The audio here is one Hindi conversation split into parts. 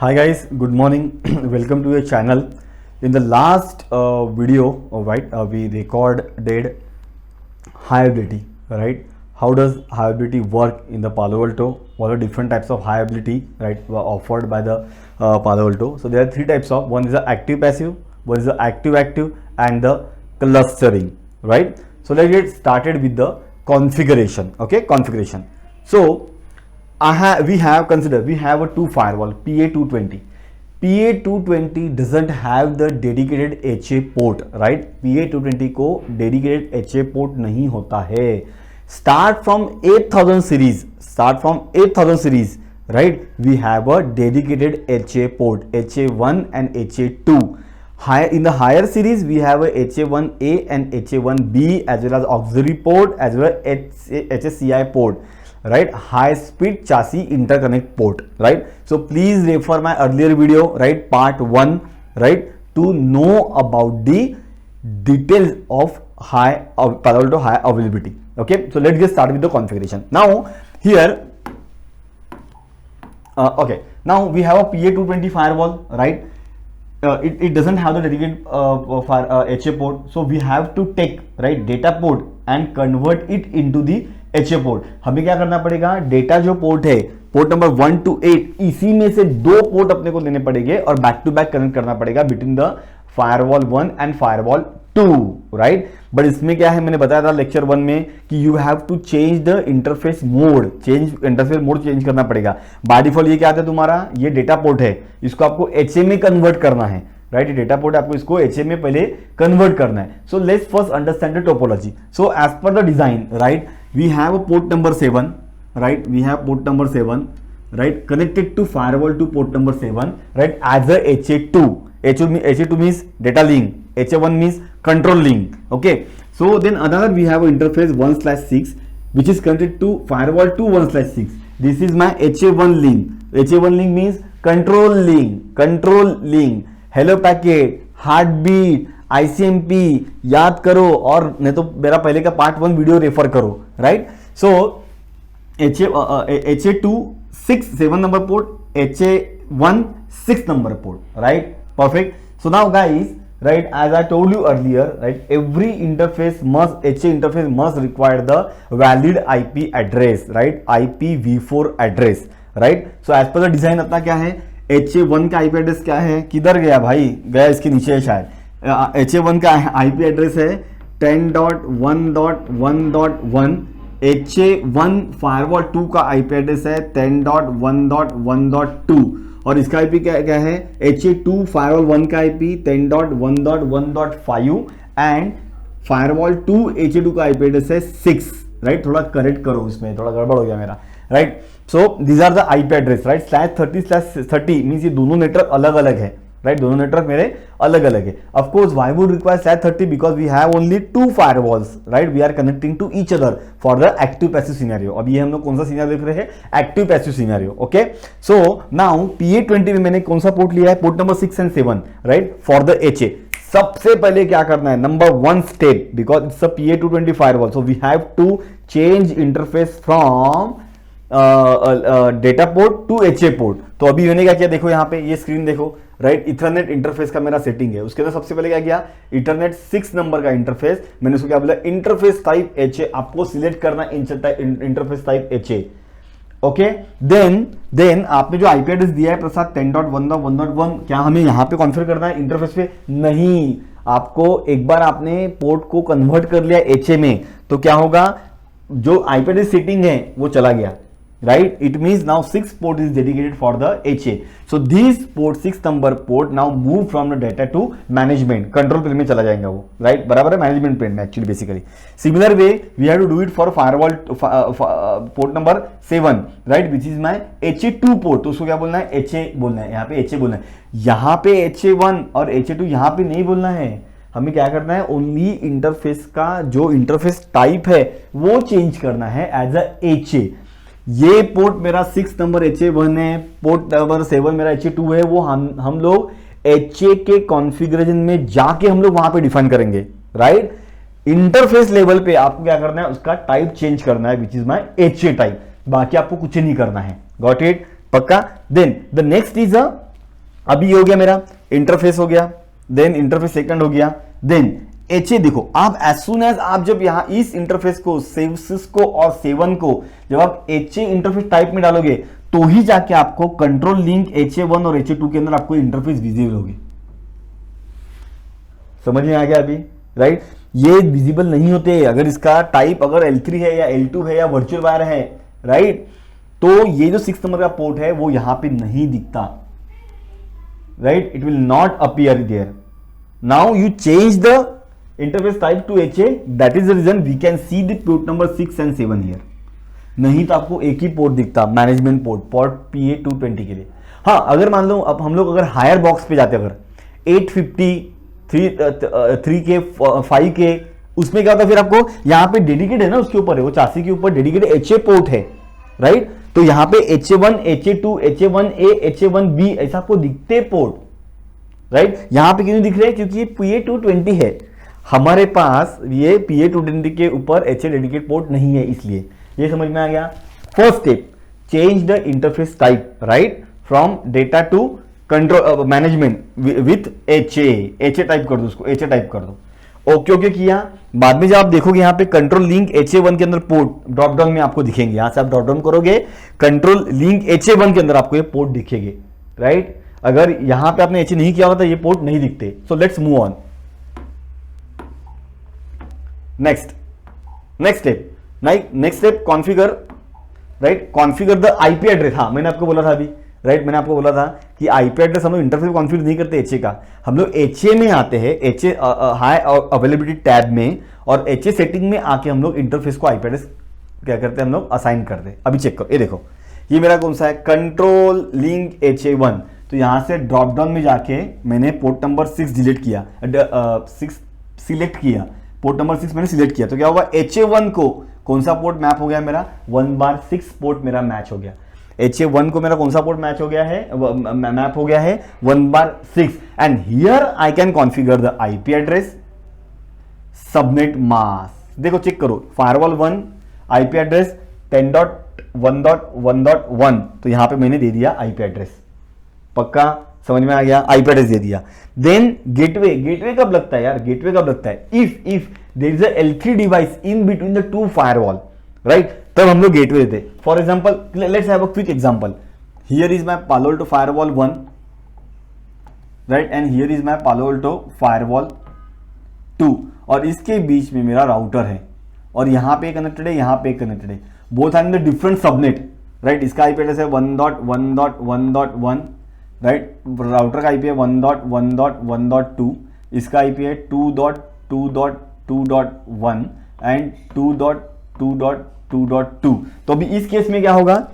Hi guys, good morning. Welcome to your channel. In the last video, we recorded high ability, right? How does high ability work in the Palo Alto? What are different types of high ability, right, were offered by the Palo Alto? So there are three types of. One is the active passive, one is the active, and the clustering, right? So let's get started with the configuration. Okay, configuration. So we have a two firewall PA220. PA220 doesn't have the dedicated HA port, right? PA220 को dedicated HA port नहीं होता है. Start from 8000 series, right? We have a dedicated HA port, HA1 and HA2. In the higher series, we have a HA1A and HA1B as well as auxiliary port as well as HACI port. Right, high speed chassis interconnect port, right? So please refer my earlier video, right, part 1, right, to know about the details of Palo Alto high availability. Okay, so let's get started with the configuration. Now here now we have a PA220 firewall, right? It doesn't have the dedicated HA port, so we have to take, right, data port and convert it into the HA port. हमें क्या करना पड़ेगा, डेटा जो पोर्ट है पोर्ट नंबर 1 to 8, इसी में से दो पोर्ट अपने को लेने पड़ेंगे और बैक टू बैक कनेक्ट करना पड़ेगा between the firewall 1 and firewall 2, right? But इसमें क्या है, मैंने बताया था लेक्चर 1 में कि you have to change the interface mode, change करना पड़ेगा. बाय डिफॉल्ट ये क्या आता है तुम्हारा, ये डेटा पोर्ट है, इसको आपको HA में कन्वर्ट करना है, राइट? ये डेटा पोर्ट आपको इसको HA में पहले कन्वर्ट करना है. So let's first understand the topology. So as per the design, right, we have a port number 7, right? We have port number 7, right, connected to firewall to port number 7, right, as a HA2. HA2 means data link, HA1 means control link. Okay, so then another we have a interface 1/6 which is connected to firewall to 1/6. This is my HA1 link. HA1 link means control link. Hello packet, heartbeat, ICMP याद करो, और नहीं तो मेरा पहले का पार्ट 1 वीडियो रेफर करो, right? So HA2 7 number port, HA1 6 number port, right? Perfect. So now guys, right, as I told you earlier, right, every interface HA interface must require the valid IP address, right, IPv4 address, right? So as per the design अपना क्या है, HA1 का IP एड्रेस क्या है, किधर गया भाई, गया इसके नीचे है शायद. HA1 का IP एड्रेस है 10.1.1.1. HA1 फायरवॉल 2 का IP एड्रेस है 10.1.1.2 और इसका IP क्या है, HA2 फायरवॉल 1 का IP 10.1.1.5 एंड फायरवॉल 2 HA2 का IP एड्रेस है 6, राइट? थोड़ा करेक्ट करो, इसमें थोड़ा गड़बड़ हो गया मेरा, right? So these are the IP address, right? /30/30 means ये दोनों नेटवर्क अलग अलग है, राइट? दोनों नेटवर्क मेरे अलग अलग है. Of course why would require /30 because we have only 2 firewalls, right? We are connecting to each other for the active passive scenario. अब ये हम लोग कौन सा सिनेरियो देख रहे हैं, active passive scenario. Okay, so now PA20 में मैंने कौन सा पोर्ट लिया है, port number 6 and 7, right, for the HA. सबसे पहले क्या करना है, number 1 step, because it's a PA220 firewall, so we have to change interface from data port to HA port. तो अभी मैंने क्या किया, देखो यहाँ पे ये स्क्रीन देखो, राइट? इथरनेट इंटरफेस का मेरा सेटिंग है, उसके अंदर सबसे पहले क्या किया, इथरनेट 6 नंबर का इंटरफेस, मैंने उसको क्या बोला, इंटरफेस टाइप HA. आपको सिलेक्ट करना interface type HA. Okay, then आपने जो IP एड्रेस दिया है प्रसाद 10.1.1.1, क्या हमें यहाँ पे कॉन्फ़िगर करना है इंटरफेस पे? नहीं, आपको एक बार आपने पोर्ट को कन्वर्ट कर लिया HA में तो क्या होगा, जो IP एड्रेस सेटिंग है वो चला गया, right? It means now 6 port is dedicated for the HA. So these port 6 number port now move from the data to management control plane में चला जाएगा वो, right? बराबर है, management plane में actually basically. Similar way we have to do it for firewall port number 7, right? Which is my HA2 port. तो उसको क्या बोलना है, HA बोलना है, यहाँ पे HA बोलना है. यहाँ पे HA1 और HA2 यहाँ पे नहीं बोलना है, हमें क्या करना है, ओनली इंटरफेस का जो इंटरफेस टाइप है वो चेंज करना है एज अ HA. ये पोर्ट मेरा 6 नंबर HA1 है, पोर्ट नंबर 7 मेरा HA2 है, वो हम लोग HA के कॉन्फ़िगरेशन में जाके हम लोग वहां पे डिफाइन करेंगे, राइट? इंटरफेस लेवल पे आपको क्या करना है, उसका टाइप चेंज करना है, which is my HA type. बाकी आपको कुछ नहीं करना है. Got it? पक्का? Then the next is a अभी ये हो गया मेरा इंटरफेस हो गया, देन इंटरफेस सेकंड हो गया, देन एच ए देखो आप एज सुन एज आप जब यहां इस इंटरफेस को सेव को और सेवन को जब आप एच ए इंटरफेस टाइप में डालोगे तो ही जाके आपको कंट्रोल लिंक HA1 और HA2 के अंदर आपको इंटरफेस विजिबल होगी। समझ में आ गया अभी, राइट? ये विजिबल नहीं होते अगर इसका टाइप अगर L3 है या L2 है या वर्चुअल वायर है, राइट? तो ये जो 6 नंबर का पोर्ट है वो यहां पे नहीं दिखता, right? It will not appear there. Now you change the interface type to HA, that is the reason we can see the port number 6 and 7 here. नहीं तो आपको एक ही पोर्ट दिखता, मैनेजमेंट पोर्ट PA220 के लिए। हाँ, अगर मान लो अब हम लोग अगर हायर बॉक्स पे जाते अगर 850 3K 5K उसमें क्या होता है फिर आपको यहाँ पे डेडिकेट है ना, उसके ऊपर है वो चासी के ऊपर डेडिकेटेड HA पोर्ट है, राइट? तो यहाँ पे HA1 HA2 HA1A HA1B ऐसा आपको दिखते पोर्ट, राइट? यहाँ पे क्यों दिख रहे हैं? क्योंकि ये PA220 है, हमारे पास ये PA220 के ऊपर HA डेडिकेट पोर्ट नहीं है, इसलिए ये समझ में आ गया। First step, change the interface type, right, from data to control management with HA type कर दो, उसको HA टाइप कर दो। ओके ओके किया। बाद में जब आप देखोगे यहाँ पे कंट्रोल लिंक HA1 के अंदर पोर्ट ड्रॉप डाउन में आपको दिखेंगे, यहां से आप ड्रॉप डाउन करोगे कंट्रोल लिंक HA1 के अंदर आपको ये पोर्ट दिखेंगे, राइट? अगर यहां पे आपने HA नहीं किया होता तो ये पोर्ट नहीं दिखते। So let's move on. Next step configure, right? Configure the IP address. हाँ, मैंने आपको बोला था अभी, राइट? मैंने आपको बोला था कि आईपी एड्रेस हम लोग इंटरफेस कॉन्फ़िगर नहीं करते HA का, हम लोग HA में आते हैं, HA हाई अवेलेबिलिटी टैब में, और HA सेटिंग में आके हम लोग इंटरफेस को आईपी एड्रेस क्या करते हैं, हम लोग असाइन करते हैं। अभी चेक करो, ये देखो, ये मेरा कौन सा है, कंट्रोल लिंक HA1। तो यहां से ड्रॉप डाउन में जाके मैंने पोर्ट नंबर 6 डिलीट किया, 6 सिलेक्ट किया, पोर्ट नंबर 6 मैंने सिलेक्ट किया, तो क्या होगा, HA1 को कौन सा पोर्ट मैप हो गया मेरा, 1/6 पोर्ट मेरा मैच हो गया। HA1 को मेरा कौन सा पोर्ट मैच हो गया है, मैप हो गया है 1/6। And here I can configure the IP address, subnet mask. देखो चेक करो, फायरवॉल 1 आईपी एड्रेस 10.1.1.1, तो यहां पे मैंने दे दिया आईपी एड्रेस, पक्का समझ में आ गया, आईपी एड्रेस दे दिया। देन गेटवे कब लगता है यार, गेटवे कब लगता है, if there is a L3 device in between the two firewall, right? तब हम लोग गेटवे देते। For example, let's have a quick example, here is my Palo Alto firewall 1, right? And here is my Palo Alto firewall 2, और इसके बीच में मेरा राउटर है, और यहां पे कनेक्टेड है, यहां पे कनेक्टेड है, both are in the different subnet, right? इसका आईपी एड्रेस है 1.1.1.1, राइट? राउटर का आईपी है 1.1.1.2, इसका आईपी है 2.2.2.1 एंड 2.2.2.2। तो अभी इस केस में क्या होगा,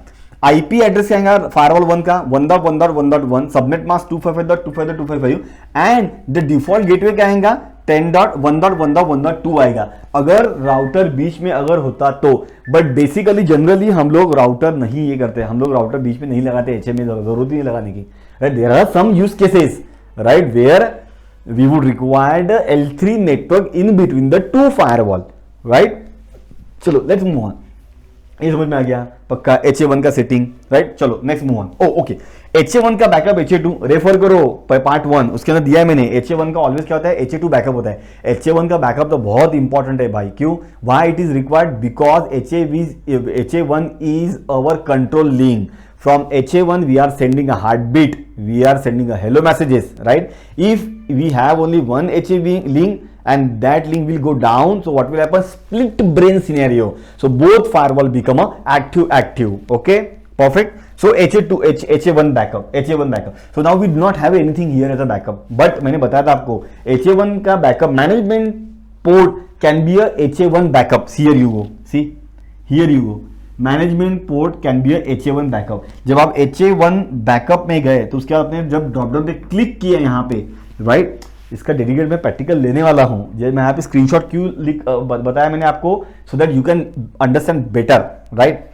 आईपी एड्रेस क्या आएगा फायरवॉल 1 का 1.1.1.1, subnet mask 255.255.255 and the default gateway क्या आएगा 10.1.1.1.2 आएगा, अगर राउटर बीच में अगर होता तो। बट बेसिकली जनरली हम लोग राउटर नहीं ये करते, हम लोग राउटर बीच में नहीं लगाते, HA में जरूरत ही नहीं लगाने की, right? There are some use cases, right, where we would required L3 network in between the two firewall, right? चलो लेट्स मूव ऑन, ये समझ में आ गया पक्का, HA1 का सेटिंग, राइट? चलो next move on. Okay, HA1 का बैकअप HA2 रेफर करो पार्ट 1, उसके अंदर दिया है मैंने। HA1 का ऑलवेज क्या होता है, HA2 बैकअप होता है। HA1 का बैकअप तो बहुत इंपॉर्टेंट है भाई, क्यों, why it is required, because HA1 is our control link. From HA1 we are sending a heartbeat, we are sending a hello messages, right? If we have only one HA link and that link will go down, so what will happen, split brain scenario, so both firewall become a active, okay, perfect. So HA1 backup, so now we do not have anything here as a backup, but मैंने बताया था आपको HA1 का backup management port can be a HA1 backup. Here you go, see, here you go, management port can be HA1 backup. जब आप HA1 बैकअप में गए तो उसके बाद आपने जब ड्रॉप डाउन पे क्लिक किया यहाँ पे, राइट? इसका डेडिकेट में प्रैक्टिकल लेने वाला हूं, जब मैं यहाँ पे स्क्रीनशॉट क्यों बताया मैंने आपको, so that you can understand better, right?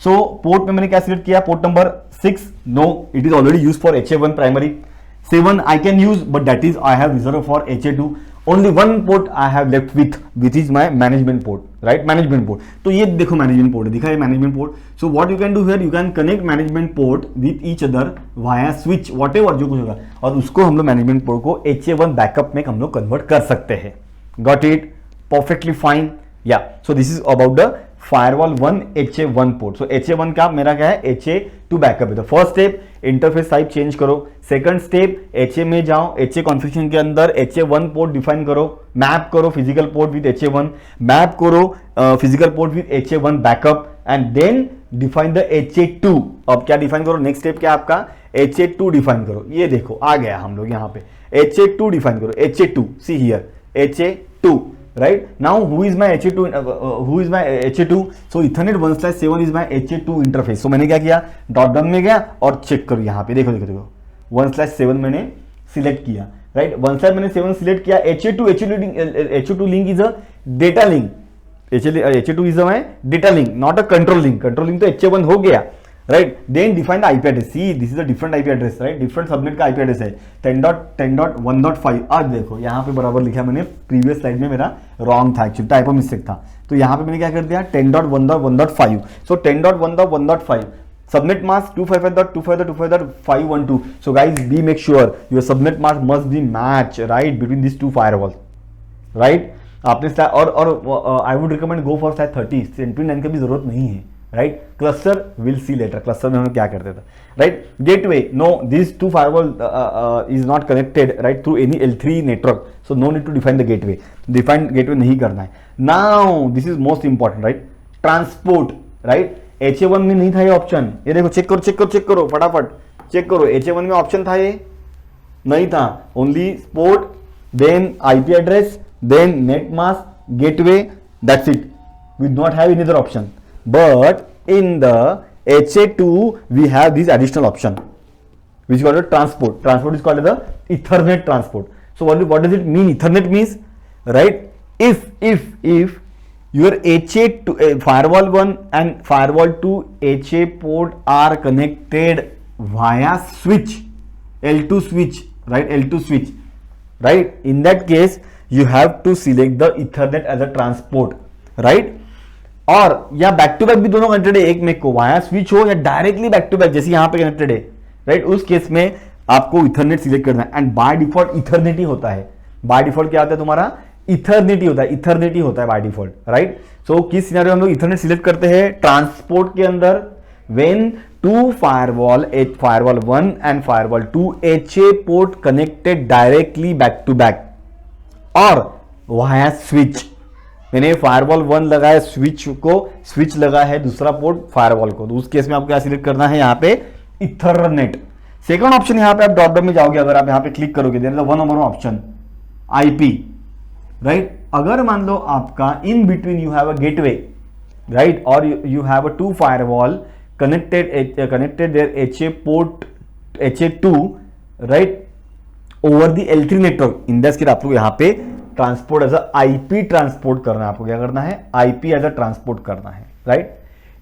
So port में मैंने क्या सिलेक्ट किया, port number 6, no, it is already use for HA1 primary. 7 I can use, but that is I have reserved for HA2. only one port I have left with which is my management port, right? Management port. तो ये देखो management port दिखा है management port. So what you can do here, you can connect management port with each other via switch whatever जो कुछ होगा, और उसको हम लोग management port को HA1 बैकअप में हम लोग कन्वर्ट कर सकते हैं. Got it? Perfectly fine. Yeah. So this is about the firewall 1 HA1 port. So HA1 का मेरा क्या है, HA2 बैकअप है. तो first step interface type change करो. सेकंड स्टेप HA में जाओ, HA कॉन्फ़िगरेशन के अंदर HA1 पोर्ट डिफाइन करो, मैप करो physical port with HA1, map करो physical port with HA1 backup, and then define the HA2. अब क्या डिफाइन करो, नेक्स्ट स्टेप क्या आपका, HA2 डिफाइन करो. ये देखो आ गया हम लोग यहाँ पे HA2 डिफाइन करो. HA2, see here HA2. Right now, who is my HA2? Who is my HA2? So Ethernet 1/7 is my HA2 interface. So मैंने क्या किया, डॉट डाउन में गया और चेक करो यहाँ पे, देखो देखो देखो 1/7 मैंने सिलेक्ट किया, राइट. 1/7 सिलेक्ट किया. HA2 link is a data link. HA2 इज my data link, not a control link. Control link तो HA1 हो गया, right. Then define the IP address. See this is a different IP address, right. Different subnet का आईपी एड्रेस है 10.10.1.5. आज देखो यहाँ पे बराबर लिखा मैंने, प्रीवियस स्लाइड में मेरा रॉन्ग था, एक्चुअली टाइपो मिस्टेक था. तो यहाँ पे मैंने क्या कर दिया, 10.1.1.5. So 10.1.1.5 subnet mask 255.255.255.512. So guys be make sure your subnet mask must be match, right, between this two firewalls, right. आपने और I would recommend go for 30. 29 की भी जरूरत नहीं है, राइट. Cluster will see later. Cluster में हम क्या करते थे, right. Gateway, no, this two firewall is not connected, right, through any L3 network. So no need to define the gateway. Define gateway नहीं करना है. Now this is most important, right. Transport, right. HA1 में नहीं था ये ऑप्शन. ये देखो, चेक करो चेक करो चेक करो, फटाफट चेक करो. HA1 में ऑप्शन था, ये नहीं था. Only port, then IP address, then net mask, gateway, that's it. We do not have any other option. But in the HA2 we have this additional option which is called a transport. Transport is called as the Ethernet transport. So what does it mean? Ethernet means, right, if your HA2 firewall 1 and firewall 2 HA port are connected via switch, L2 switch, right, L2 switch, right. In that case you have to select the Ethernet as a transport, right. और या बैक टू बैक भी दोनों कनेक्टेड है, एक में को वाया स्विच हो या डायरेक्टली बैक टू बैक जैसे यहां पे कनेक्टेड है, राइट. उस केस में आपको इथरनेट सिलेक्ट करना है. एंड बाय डिफॉल्ट इथरनेट ही होता है. बाय डिफॉल्ट क्या होता है तुम्हारा, इथरनेट ही होता है. इथरनेट ही होता है बाय डिफॉल्ट, राइट. सो किस सिनेरियो में हम लोग इथरनेट सिलेक्ट करते हैं, ट्रांसपोर्ट के अंदर, when two firewall 1 and firewall 2 HA port connected directly back to back और वाया स्विच. मैंने फायरवॉल 1 लगाया स्विच को, स्विच लगा है दूसरा पोर्ट फायरवॉल को, तो उस केस में आपको क्या सिलेक्ट करना है, यहाँ पे इथरनेट. सेकंड ऑप्शन यहाँ पे आप ड्रॉप डाउन में जाओगे, अगर आप यहाँ पे क्लिक करोगे there is one number option IP, right. अगर मान लो आपका in between you have a gateway, right, और you have a 2 firewall connected there HA port HA2, right, over the L3 network. In that case आप लोग यहाँ पे ट्रांसपोर्ट एज आईपी ट्रांसपोर्ट करना है. आपको क्या करना है, आईपी एज अ ट्रांसपोर्ट करना है, राइट.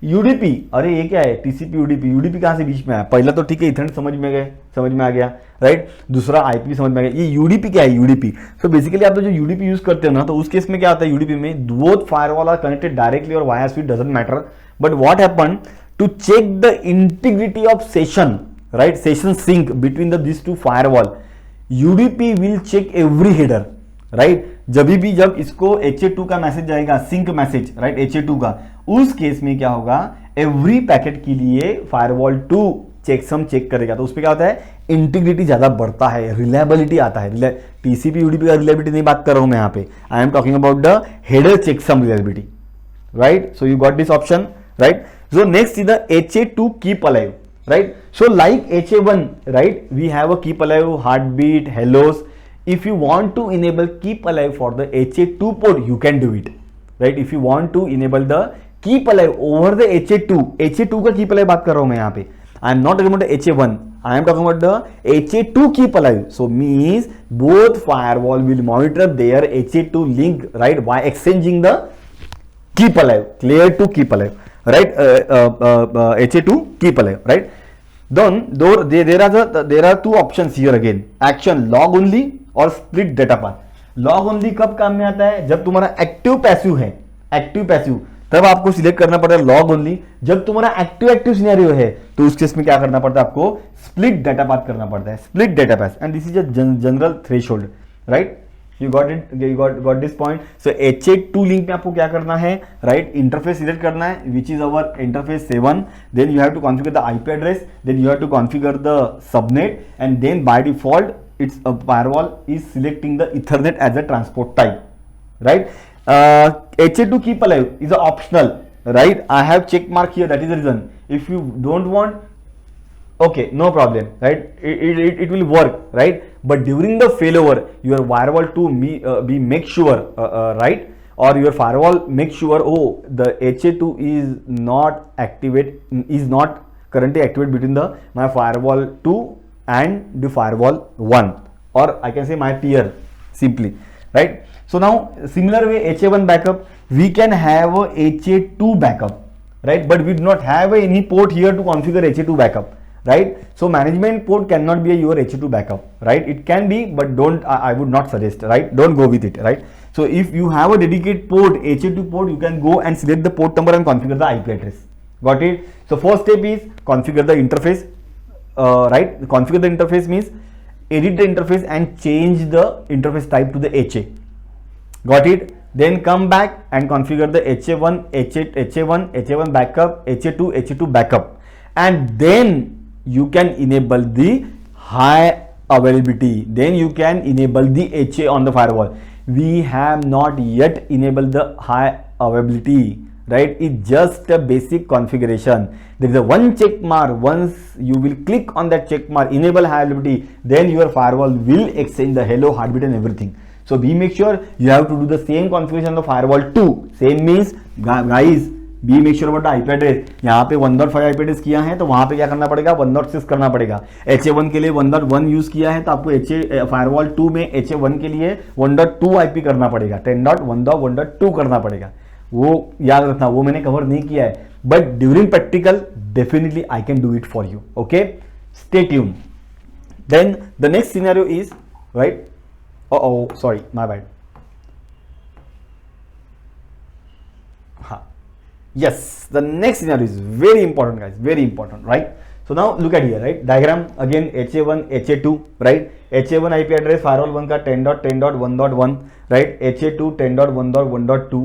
यूडीपी, अरे ये क्या है, टीसीपी यूडीपी. यूडीपी कहां से बीच में आया, पहला तो ठीक है इथरनेट समझ में आ गया, राइट. दूसरा आईपी समझ में आ गया. ये यूडीपी क्या है, यूडीपी. तो बेसिकली आप जो यूडीपी यूज करते हो ना, तो उस केस में क्या होता है, यूडीपी में both firewall are connected directly और via switch doesn't matter. But what happen to check the integrity of session, right, session sync between this two firewall, UDP will check every header, right. जब इसको HA2 का मैसेज जाएगा, सिंक मैसेज, राइट, HA2 का, उस केस में क्या होगा, एवरी पैकेट के लिए फायरवॉल 2 चेकसम चेक करेगा. तो उस पर क्या होता है, इंटीग्रिटी ज्यादा बढ़ता है, रिलायबिलिटी आता है. टीसीपी यूडीपी का रिलायबिलिटी नहीं बात कर रहा हूं मैं यहाँ पे, I am talking about the header checksum reliability, right. So you got this option, right. So next is the HA2 keep alive, right. So like HA1, right, we have a keep alive, heartbeat, hellos. If you want to enable keep alive for the HA2 port, you can do it, right. If you want to enable the keep alive over the HA2 का keep alive बात कर रहा हूं मैं यहाँ पे. I am not talking about the HA1. I am talking about the HA2 keep alive. So means both firewall will monitor their HA2 link, right, by exchanging the keep alive, clear to keep alive, right. HA2 keep alive, right. Then there are two options here again, action log only or split data path. Log only कब काम में आता है? जब तुम्हारा एक्टिव पैसिव है, एक्टिव पैसिव, तब आपको सिलेक्ट करना पड़ता है लॉग ओनली। जब तुम्हारा एक्टिव एक्टिव सिनेरियो है तो उस केस में क्या करना पड़ता है आपको? स्प्लिट डाटा पाथ करना पड़ता है, split data path, and this is a general threshold, right? You got it, you got this point. So HA2 link में आपको क्या करना है, राइट? इंटरफेस सिलेक्ट करना है, which is our interface 7, then you have to configure the IP address, then you have to configure the subnet, and then by default it's firewall is selecting the Ethernet as a transport type, right? HA2 keep alive is optional, right? I have check mark here, that is the reason. If you don't want, okay, no problem, right? It will work, right? But during the failover, your firewall to be make sure, right? Or your firewall make sure, oh, the HA2 is not activate, is not currently activate between the my firewall 2 and the firewall 1, or I can say my peer simply, right? So now similar way HA1 backup, we can have a HA2 backup, right? But we do not have any port here to configure HA2 backup, right? So management port cannot be your HA2 backup, right? It can be, but don't, I would not suggest, right? Don't go with it, right? So if you have a dedicated port, HA2 port, you can go and select the port number and configure the IP address. Got it? So first step is configure the interface. Right, configure the interface means edit the interface and change the interface type to the HA. Got it? Then come back and configure the HA1, HA1 backup, HA2 backup, and then you can enable the high availability. Then you can enable the HA on the firewall. We have not yet enabled the high availability, right? It's just a basic configuration. There is a one check mark. Once you will click on that check mark, enable high availability, then your firewall will exchange the hello, heartbeat and everything. So be make sure you have to do the same configuration on the firewall too. Same means guys, be make sure about the IP address. यहाँ पे 1.5 IP address किया है तो वहाँ पे क्या करना पड़ेगा? 1.6 करना पड़ेगा। HA1 के लिए 1.1 यूज किया है तो आपको firewall 2 में HA1 के लिए 1.2 IP करना पड़ेगा, 10.1.1.2 करना पड़ेगा। वो याद रखना, वो मैंने कवर नहीं किया है, but during practical definitely I can do it for you, okay? Stay tune. Then the next scenario is, right, oh sorry, my bad. Yes, the next scenario is very important guys, very important, right? So now look at here, right? Diagram again, HA1, HA2, right? HA1 IP address firewall 1 का 10.10.1.1, right? HA2 10.1.1.2,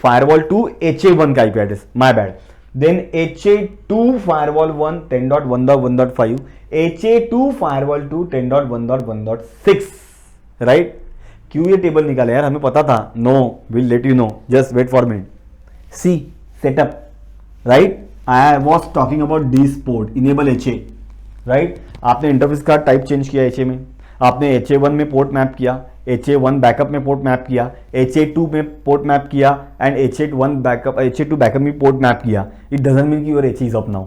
firewall 2 HA1 का IP address, my bad. Then HA2 firewall 1 10.1.1.5, HA2 firewall 2 10.1.1.6, right? क्यों ये टेबल निकाले यार? हमें पता था? No, we'll let you know. Just wait for a minute. See, setup, right? I was talking about this port, enable HA, right? आपने इंटरफेस का टाइप चेंज किया HA में, आपने HA1 में पोर्ट मैप किया, HA1 बैकअप में पोर्ट मैप किया, HA2 में पोर्ट मैप किया, and HA1 backup, HA2 backup में पोर्ट मैप किया. It doesn't mean your HA is up now,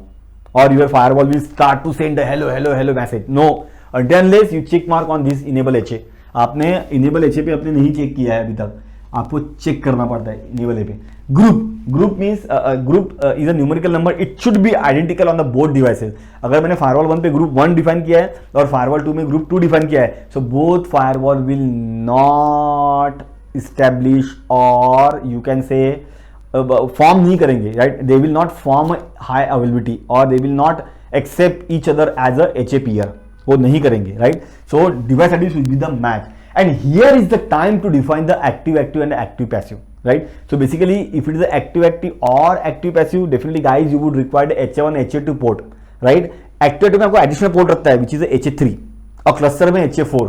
or your firewall will start to send a hello message. No, unless you check mark on this enable HA. आपने enable HA पे आपने नहीं चेक किया है अभी तक, आपको चेक करना पड़ता है enable HA पे. Group means group is a numerical number. It should be identical on the both devices. अगर मैंने firewall 1 पे group 1 डिफाइन किया है और firewall 2 में group 2 डिफाइन किया है, so both firewall will not establish, or you can say form नहीं करेंगे, right? They will not form high availability, or they will not accept each other as a HA peer. वो नहीं करेंगे, right? So device IDs will be the match, and here is the time to define the active and active passive, right? So basically if it is the active or active passive, definitely guys you would require the HA1 HA2 port, right? active में आपको additional port रखता है which is HA3, और cluster में HA4.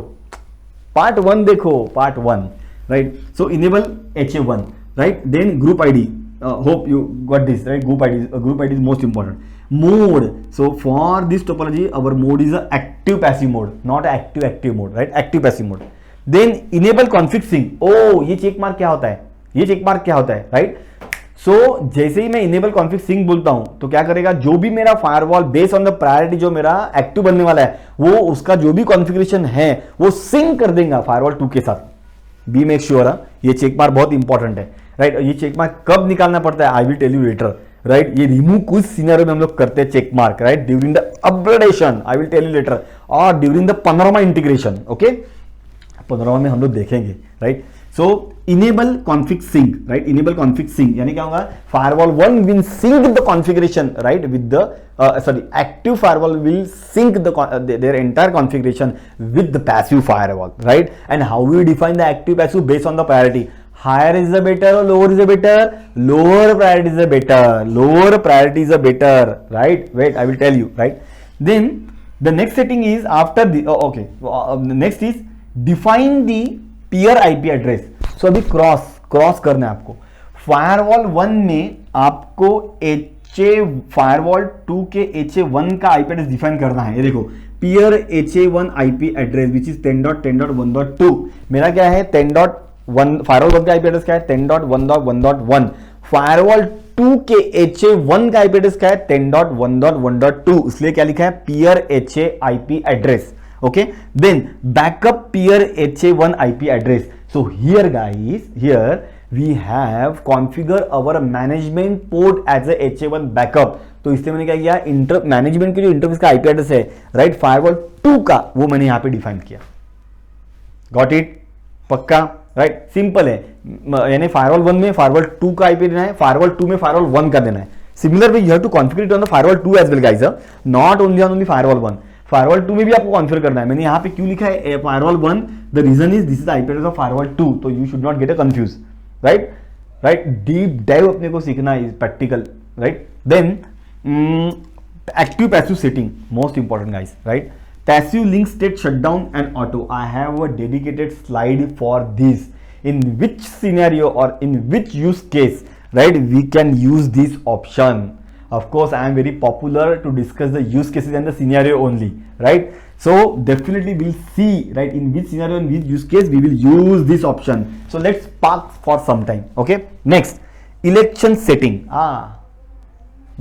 part 1 देखो, part 1, right? So enable HA1, right? Then group ID, hope you got this, right? Group ID is most important. Mode, so for this topology our mode is a active passive mode, not active mode, right? Active passive mode. Then enable config sync. oh ये चेक मार्क क्या होता है? ये चेक मार्क क्या होता है, राइट? सो जैसे ही मैं इनेबल कॉन्फिग सिंक बोलता हूं तो क्या करेगा, जो भी मेरा firewall based on the priority जो मेरा एक्टिव बनने वाला है, वो उसका जो भी कॉन्फ़िगरेशन है वो सिंक कर देगा फायरवॉल 2 के साथ. बी मेक श्योर, ये चेक मार्क बहुत इंपॉर्टेंट है, राइट? ये चेक मार्क कब निकालना पड़ता है, I will tell you later, right? ये रिमूव कुछ सिनेरियो में हम लोग करते हैं check mark, right? During the upgradation, I will tell you later, और during the Panorama integration, okay? 15वां में हम लोग देखेंगे, right. So enable config sync, right, enable config sync यानी क्या होगा, firewall 1 will sync the configuration, right, with the active firewall will sync their entire configuration with the passive firewall, right? And how we define the active passive based on the priority. Higher is the better or lower is the better? Lower priority is the better. Lower priority is the better, right? Wait, I will tell you, right? Then the next setting is after the next is define the peer IP address. So अभी क्रॉस करना है आपको। फायरवॉल 1 में आपको फायरवॉल 2 के HA1 का IP एड्रेस डिफाइन करना है। ये देखो peer HA1 IP address which is 10.10.1.2। मेरा क्या है 10.1, फायरवॉल 1 का IP एड्रेस क्या है 10.1.1.1। फायरवॉल 2 के HA1 का IP एड्रेस क्या है 10.1.1.2, इसलिए क्या लिखा है peer HA IP address. Okay, then backup peer HA1 IP address. So here guys, here we have configure our management port as a HA1 backup. तो इससे मैंने क्या किया, मैनेजमेंट के जो इंटरफेस का IP एड्रेस है, राइट, फायरवॉल 2 का, वो मैंने यहां पे डिफाइन किया। Got it? पक्का, राइट, सिंपल है। यानी फायरवॉल 1 में फायरवॉल 2 का IP देना है, फायरवॉल 2 में फायरवॉल 1 का देना है। Similar way you have to configure it on the firewall 2 as well guys, not only on firewall 1। Firewall 2 में भी आपको कॉन्फिगर करना है। मैंने यहां पे क्यों लिखा है firewall 1, the reason is this is IP address of firewall 2, तो you should not get a confuse, right. Deep dive अपने को सीखना है practical, right. Then active passive setting, most important guys, right. Passive link state shutdown and auto, I have a dedicated slide for this, in which scenario or in which use case, right, we can use this option. Of course I am very popular to discuss the use cases and the scenario only, right? So definitely we'll see, right, in which scenario and which use case we will use this option. So let's park for some time. Okay, next election setting.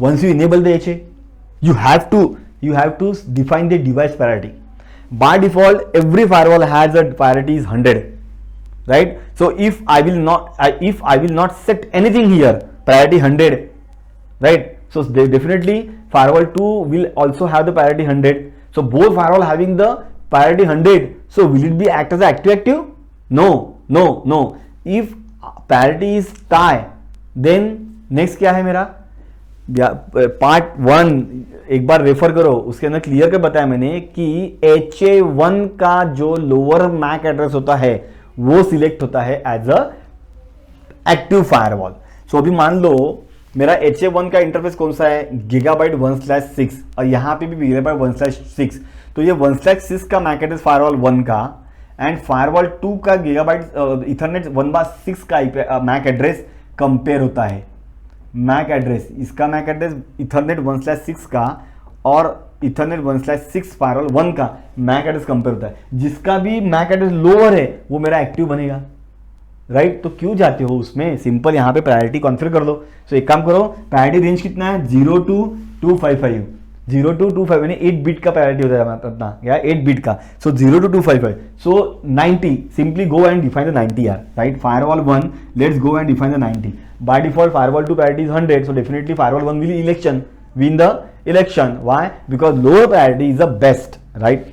Once you enable the HA, you have to define the device priority. By default every firewall has a priority is 100, right? So if I will not set anything here, priority 100, right? So definitely firewall 2 will also have the priority 100. So both firewall having the priority 100, so will it be act as active? No. If priority is tie, then next क्या है मेरा, पार्ट 1 एक बार रेफर करो, उसके अंदर क्लियर कर बताया मैंने कि HA1 का जो लोअर मैक एड्रेस होता है वो सिलेक्ट होता है एज अ एक्टिव फायरवॉल। सो अभी मान लो मेरा HA1 का इंटरफेस कौन सा है, गीगाबाइट 1/6, और यहां पे भी गीगाबाइट 1/6, तो ये 1/6 का मैक एड्रेस फायरवॉल 1 का एंड फायरवॉल 2 का गीगाबाइट इथरनेट 1/6 का मैक एड्रेस कंपेयर होता है। मैक एड्रेस, इसका मैक एड्रेस इथरनेट 1/6 का और इथरनेट 1/6 फायरवॉल 1 का मैक एड्रेस कंपेयर होता है। जिसका भी मैक एड्रेस लोअर है वो मेरा एक्टिव बनेगा, राइट। तो क्यों जाते हो उसमें, सिंपल यहाँ पे प्रायोरिटी कॉन्फिगर कर दो। सो एक काम करो, प्रायोरिटी रेंज कितना है 0 to 255, 0 to 255 यानी 8 बिट का प्रायोरिटी होता है अपना, या 8 बिट का। सो 0 to 255, so 90, simply go and define the 90 यार, right. Firewall 1, let's go and define the 90। By default firewall 2 priority is 100, so definitely firewall 1 will win the election. Why? Because lower priority is the best, right?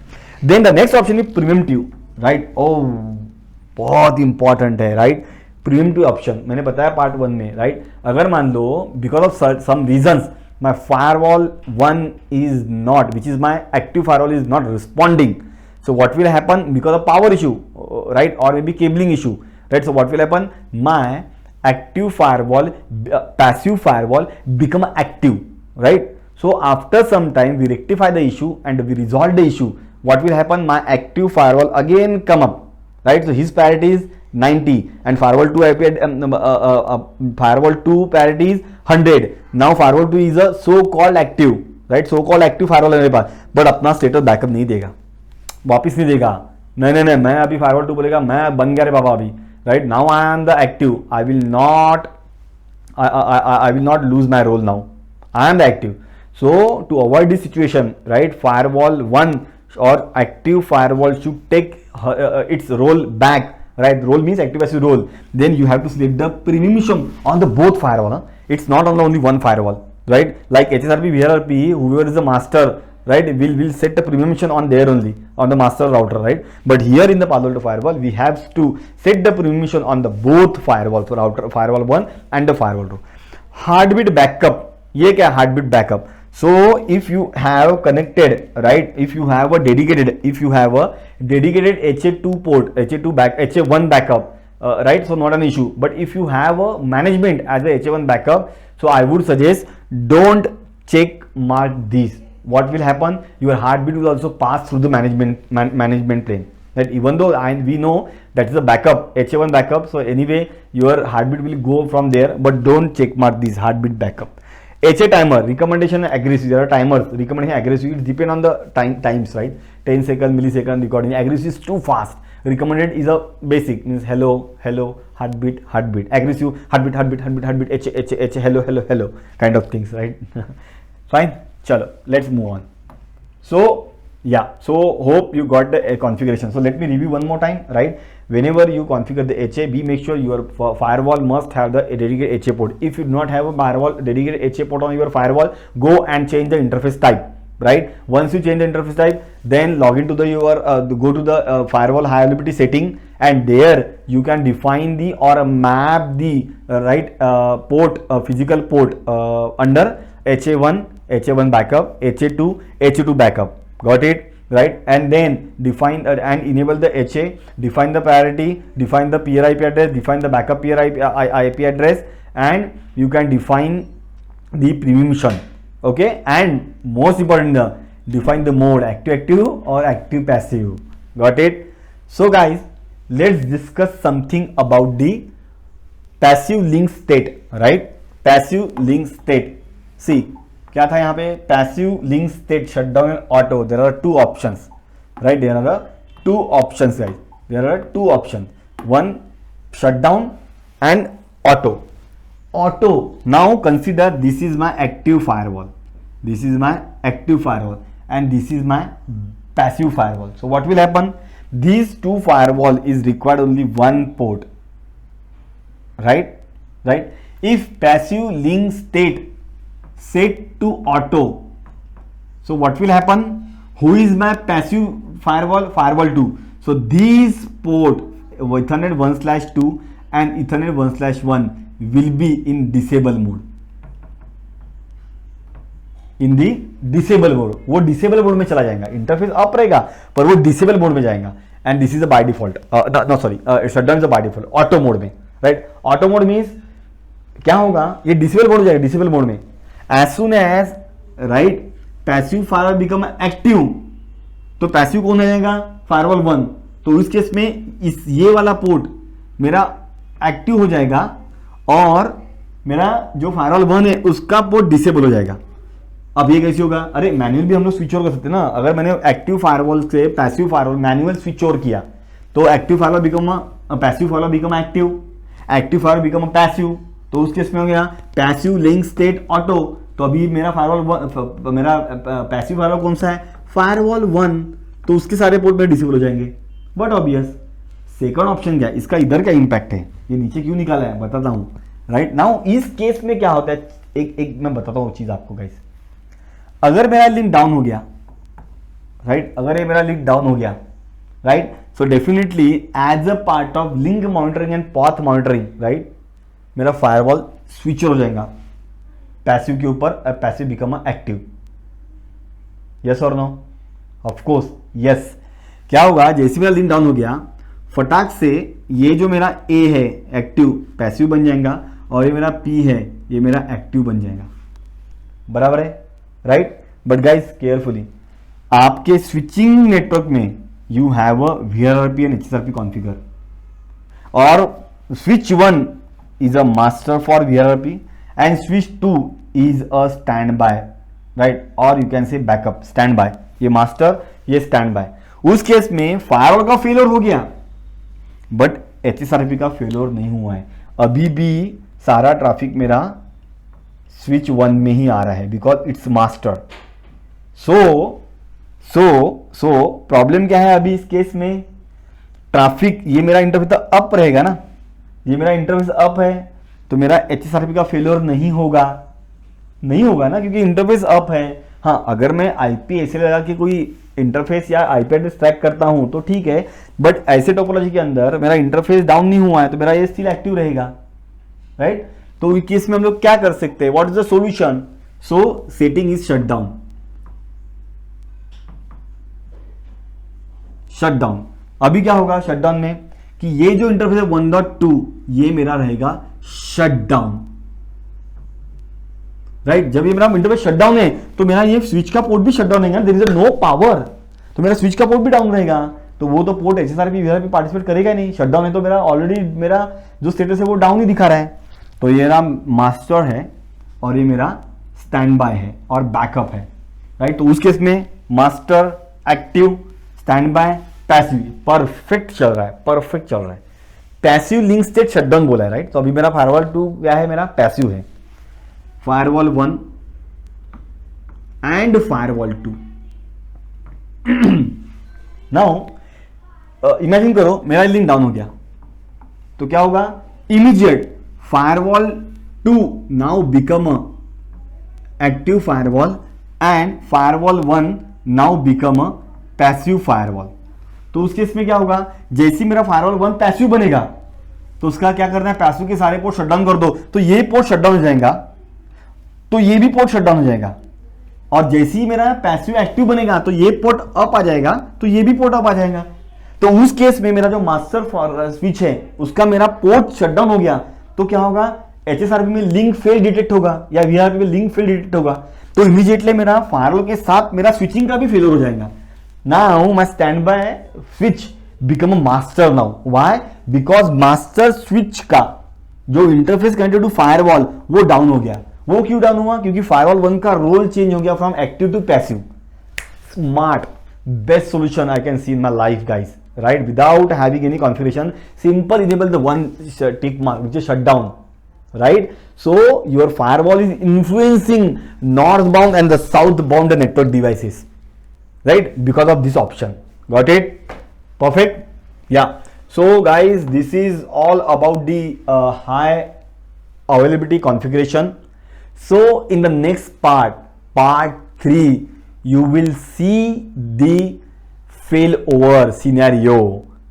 Then the next option is preemptive, right? Oh, बहुत इंपॉर्टेंट है, राइट। प्रीएम्प्टिव ऑप्शन मैंने बताया पार्ट 1 में, राइट। अगर मान लो because of some reasons my firewall 1 is not, which is my active firewall is not responding, so what will happen because of power issue, right, और maybe cabling issue, right. So what will happen, my active firewall, passive firewall become active, right? So after some time we rectify the issue and we resolve the issue. What will happen, my active firewall again come up, right? So his priority is 90 and firewall 2 IP firewall 2 priority is 100. Now firewall 2 is a so called active, right? So called active firewall है मेरे पास, but अपना status backup नहीं देगा, वापिस नहीं देगा। नहीं, मैं अभी firewall 2 बोलेगा मैं बन गया रे बाबा अभी, right? Now I am the active, I will not lose my role now, I am the active. So to avoid this situation, right, firewall 1 or active firewall should take its role back, right? Role means active passive role. Then you have to select the premium on the both firewall. It's not on the only one firewall, right? Like HSRP, VRRP, whoever is the master, right, will set the permission on there only, on the master router, right? But here in the Palo Alto firewall, we have to set the permission on the both firewall, so router firewall 1 and the firewall 2. Heartbeat backup, ये क्या heartbeat backup? So if you have connected, right, if you have a dedicated HA2 port, HA1 backup, right, so not an issue. But if you have a management as a HA1 backup, so I would suggest don't check mark these. What will happen? Your heartbeat will also pass through the management plane. That even though we know that is a backup, HA1 backup, so anyway your heartbeat will go from there, but don't check mark these heartbeat backup. HA timer, recommendation and accuracy. There are timers, recommendation and accuracy. It depends on the times, right? 10 seconds, millisecond recording. Accuracy is too fast. Recommended is a basic, means hello, heartbeat. Accuracy, heartbeat, HA, hello, kind of things, right? Fine. Chalo, let's move on. So yeah, so hope you got the configuration. So let me review one more time, right? Whenever you configure the HA, make sure your firewall must have the dedicated HA port. If you do not have a firewall dedicated HA port on your firewall, go and change the interface type, right? Once you change the interface type, then log into the go to the firewall high availability setting, and there you can define the or map the port, physical port under HA1 backup, HA2 backup. Got it, right? And then define and enable the HA, define the priority, define the peer IP address, define the backup peer IP address, and you can define the permission. Okay, and most important, define the mode, active or active passive. Got it? So guys, let's discuss something about the passive link state, right? Passive link state. See, क्या था यहाँ पे? Passive link state shutdown and auto. There are two options, right? There are two options guys. There are two option, one shutdown and auto. Auto. Now consider this is my active firewall. This is my active firewall, and this is my passive firewall. So what will happen? These two firewall is required only one port, right? Right? If passive link state set to auto, so what will happen? Who is my passive firewall? Firewall 2. So these port Ethernet 1/2 and Ethernet 1/1 will be in disable mode. In the disable mode, वो disable mode में चला जाएगा. इंटरफेस अप रहेगा पर वो disable mode में जाएगा. And this is a by default. Shutdown is a by default. Auto mode में, right? Auto mode means क्या होगा? ये disable mode हो जाएगा. Disable mode में as soon as, right, passive firewall become active, तो passive कौन रहेगा? firewall 1. तो इस केस में इस ये वाला पोर्ट मेरा एक्टिव हो जाएगा और मेरा जो firewall 1 है उसका पोर्ट डिसेबल हो जाएगा. अब ये कैसे होगा? अरे मैनुअल भी हम लोग स्विच ओवर कर सकते हैं ना. अगर मैंने एक्टिव फायरवॉल से passive firewall manual switch over किया तो active firewall become passive firewall become active firewall become passive. तो उस केस में हो गया पैसिव लिंक स्टेट ऑटो. तो अभी मेरा फायरवॉल मेरा पैसिव फायरवॉल कौन सा है? फायरवॉल 1. तो उसके सारे पोर्ट मेरे डिसेबल हो जाएंगे. बट ऑब्वियस सेकंड ऑप्शन क्या है? इसका इधर क्या इंपैक्ट है? ये नीचे क्यों निकाला है बताता हूँ. राइट नाउ इस केस में क्या होता है, एक मैं बताता हूँ चीज आपको गाइस. अगर मेरा लिंक डाउन हो गया, राइट, अगर ये मेरा लिंक डाउन हो गया, right, so definitely as a part of link monitoring and path monitoring, right, मेरा फायरवॉल स्विच हो जाएगा पैसिव के ऊपर. Passive become active. यस और नो? Of course yes. क्या होगा? जैसे मेरा लिंक डाउन हो गया फटाक से ये जो मेरा ए है एक्टिव पैसिव बन जाएगा और ये मेरा पी है ये मेरा एक्टिव बन जाएगा. बराबर है, राइट? बट गाइस केयरफुली, आपके स्विचिंग नेटवर्क में you have a VRRP and HSRP configure और switch 1 is a master for VRRP and switch 2 is a standby, right, or you can say backup. standby, ये master ये standby. उस केस में फायरवॉल का फेलियर हो गया बट HSRP का फेलियर नहीं हुआ है. अभी भी सारा ट्रैफिक मेरा स्विच 1 में ही आ रहा है because it's master. So problem क्या है अभी इस केस में? ट्रैफिक ये मेरा इंटरफेस अप रहेगा ना, ये मेरा इंटरफेस अप है तो मेरा HSRP का फेलियर नहीं होगा ना, क्योंकि इंटरफेस अप है हाँ, अगर मैं आईपी ऐसे लगा कि कोई इंटरफेस या आईपी एड्रेस ट्रैक करता हूं तो ठीक है, बट ऐसे टोपोलॉजी के अंदर मेरा इंटरफेस डाउन नहीं हुआ है तो मेरा ये स्टिल एक्टिव रहेगा, राइट। तो इस केस में हम लोग क्या कर सकते हैं, what is the solution? So setting is shut down, shut down. अभी क्या होगा शट डाउन में कि ये जो इंटरफेस है 1.2 ये मेरा रहेगा शट डाउन, राइट। जब ये मेरा इंटरफेस शट डाउन है तो मेरा ये स्विच का पोर्ट भी शट डाउन रहेगा, देयर इज नो पावर, तो मेरा स्विच का पोर्ट भी डाउन रहेगा, तो वो तो पोर्ट एचएसआरपी वीआरपी पार्टिसिपेट करेगा नहीं। शट डाउन है तो मेरा ऑलरेडी मेरा जो स्टेटस है वो डाउन ही दिखा रहा है। तो ये मेरा मास्टर है और ये मेरा स्टैंड बाय है और बैकअप है, राइट। तो उस केस में master active, stand by passive, perfect चल रहा है, परफेक्ट चल रहा है। पैसिव लिंक स्टेट शटडाउन बोला है, राइट। तो अभी मेरा फायरवॉल 2 क्या है, मेरा पैसिव है, firewall 1 and firewall 2। Now imagine करो मेरा लिंक डाउन हो गया तो क्या होगा, immediate firewall 2 now become a active firewall and firewall 1 now become a passive firewall. तो उस केस में क्या होगा, जैसे ही मेरा फायरवॉल 1 पैसिव बनेगा तो उसका क्या करना है, पैसिव के सारे पोर्ट शटडाउन कर दो, तो ये पोर्ट शटडाउन हो जाएगा, तो ये भी पोर्ट शटडाउन हो जाएगा। और जैसे ही मेरा पैसिव एक्टिव बनेगा तो ये पोर्ट अप आ जाएगा, तो ये भी पोर्ट अप आ जाएगा। तो उस केस में मेरा जो मास्टर स्विच है उसका मेरा पोर्ट शटडाउन हो गया तो क्या होगा, एचएसआरपी में लिंक फेल डिटेक्ट होगा या वीआरपी में लिंक फेल डिटेक्ट होगा, तो इमीडिएटली मेरा फायरवॉल के साथ मेरा स्विचिंग का भी फेलियर हो जाएगा। Now my stand by switch become a master now, why, because master switch का जो इंटरफेस कनेक्टेड टू फायरवॉल वो डाउन हो गया। वो क्यों डाउन हुआ, क्योंकि फायरवॉल 1 का रोल चेंज हो गया from active to passive. Smart, best solution I can see in my life, guys, right? Without having any configuration, simple enable the one tick mark which is shut down, right? So your firewall is influencing northbound and the southbound network devices, right? Because of this option. Got it? Perfect. Yeah. So guys, this is all about the high availability configuration. So in the next part 3, you will see the failover scenario,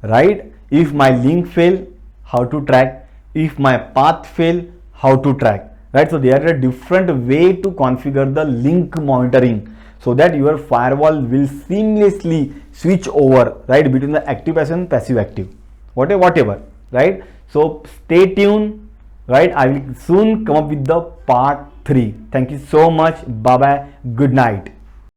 right? If my link fail, how to track? If my path fail, how to track, right? So there are a different way to configure the link monitoring so that your firewall will seamlessly switch over, right, between the active passive and passive active, whatever, right? So stay tuned, right? I will soon come up with the part 3. Thank you so much. Bye bye. Good night.